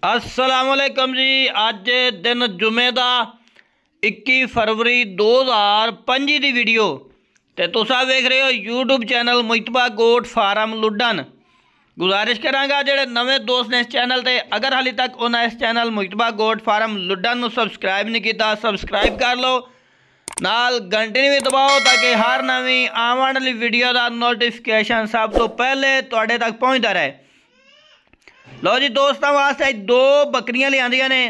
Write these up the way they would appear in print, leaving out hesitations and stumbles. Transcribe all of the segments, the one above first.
अस्सलामुअलैकुम जी। अज दिन जुमे का 21 फरवरी 2025 की वीडियो तो तुसा वेख रहे हो यूट्यूब चैनल मुजतबा गोट फार्म लुडन। गुजारिश करांगा जेडे नवे दोस्त ने इस चैनल ते अगर हाली तक उन्हें इस चैनल मुजतबा गोट फार्म लुडन सबसक्राइब नहीं किया सबसक्राइब कर लो, नाल घंटे भी दबाओ ताकि हर नवी आने वाली वीडियो का नोटिफिकेशन सब तो पहले तुहाडे तक पहुँचता रहे। लो जी दोस्तों वास्ते दो बकरियां लिया ने।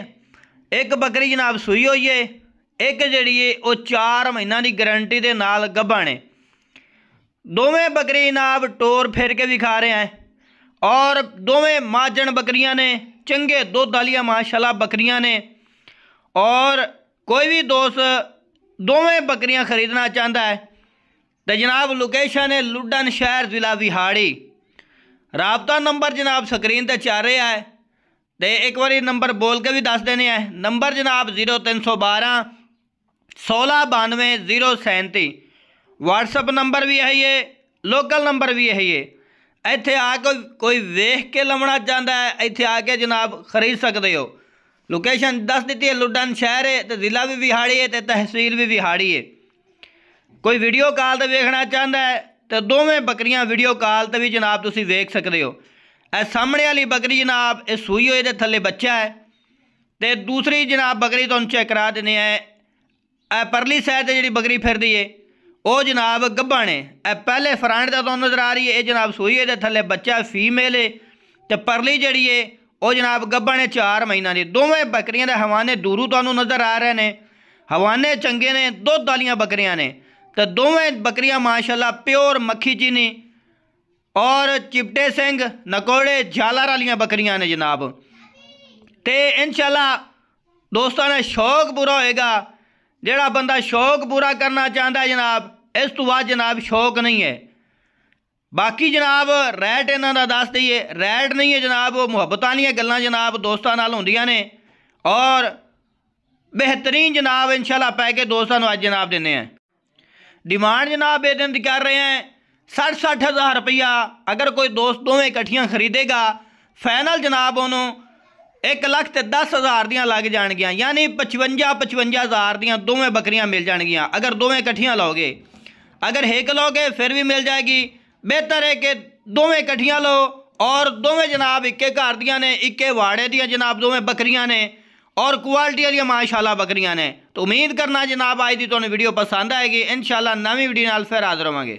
एक बकरी जनाब सूई हुई है, एक जी है वो 4 महीनों की गारंटी के नाल गब्बा ने। दोवें बकरी जनाब टोर फिर के विखा रहे हैं और दोवें माजन बकरियां ने, चंगे दुध वालियां माशाल्लाह बकरियां ने। और कोई भी दोस्त दोवें बकरियां खरीदना चाहता है तो जनाब लोकेशन है लुडन शहर जिला विहाड़ी। राबता नंबर जनाब स्क्रीन पर चल रहा है तो एक बार नंबर बोल के भी दस देने हैं। नंबर जनाब 0312 1692 037। व्हाट्सअप नंबर भी यही है, लोकल नंबर भी यही है। इत्थे आके कोई वेख के लवना चाहता है, इत्थे आके जनाब खरीद सकते हो। लोकेशन दस दी है, लुडन शहर है तो जिला भी विहाड़ी है तो तहसील भी विहाड़ी है। कोई वीडियो कॉल तो वेखना चाहता है तो दोवें बकरियां वीडियो कॉल तो भी जनाब तुसी वेख सकते हो। ए सामने वाली बकरी जनाब ये सूई हुई दे थले बच्चा है तो दूसरी जनाब बकरी तुहानूं चेक करा देने है। परली साइड से जी बकरी फिरदी है वो जनाब गब्बा ने। पहले फ्रंट तो तुहानूं नज़र आ रही है, ये जनाब सूई हुई दे थले बच्चा फीमेल है तो परली जी है वो जनाब गब्बा ने 4 महीनों की। दोवें बकरियां के हवाने दूरों तुहानूं नज़र आ रहे हैं, हवाने चंगे ने, दुध वालियां बकरियां ने। तो दोवें बकरियां माशाल्लाह प्योर मक्खी चीनी और चिपटे सिंह नकोड़े झालर वालियां बकरियां ने जनाब। तो इंशाल्लाह दोस्तों ने शौक पूरा होएगा। जेड़ा बंदा शौक पूरा करना चाहता है जनाब, इस तो बाद जनाब शौक नहीं है। बाकी जनाब रैट इन्हां दा दस दईए, रैट नहीं है जनाब, वो मुहब्बत वालियां गल्लां जनाब दोस्तों नाल होंदियां ने और बेहतरीन जनाब इंशाल्लाह पैके दोस्तों नूं अज जनाब दिन्ने हैं। डिमांड जनाब ये दिन कर रहे हैं 60-60 हज़ार रुपया। अगर कोई दोस्त दोवें इकट्ठियां खरीदेगा फाइनल जनाब उन्होंने 1,10,000 दियाँ लग जाएगियाँ, यानी 55-55 हज़ार दियाँ दोवें बकरियां मिल जाएगियाँ अगर दोवें इकट्ठियां लोगे। अगर एक लोगे फिर भी मिल जाएगी। बेहतर है कि दोवें इकट्ठियां लो और दोवें जनाब इक्के घर दियां ने, इक्के वाड़े दियां जनाब दोवें बकरियां ने और क्वालिटी वाली माशाल्लाह बकरियां ने। तो उम्मीद करना जनाब आज की तुहानूं वीडियो पसंद आएगी। इंशाल्लाह नवी वीडियो नाल फिर हाज़र होवांगे।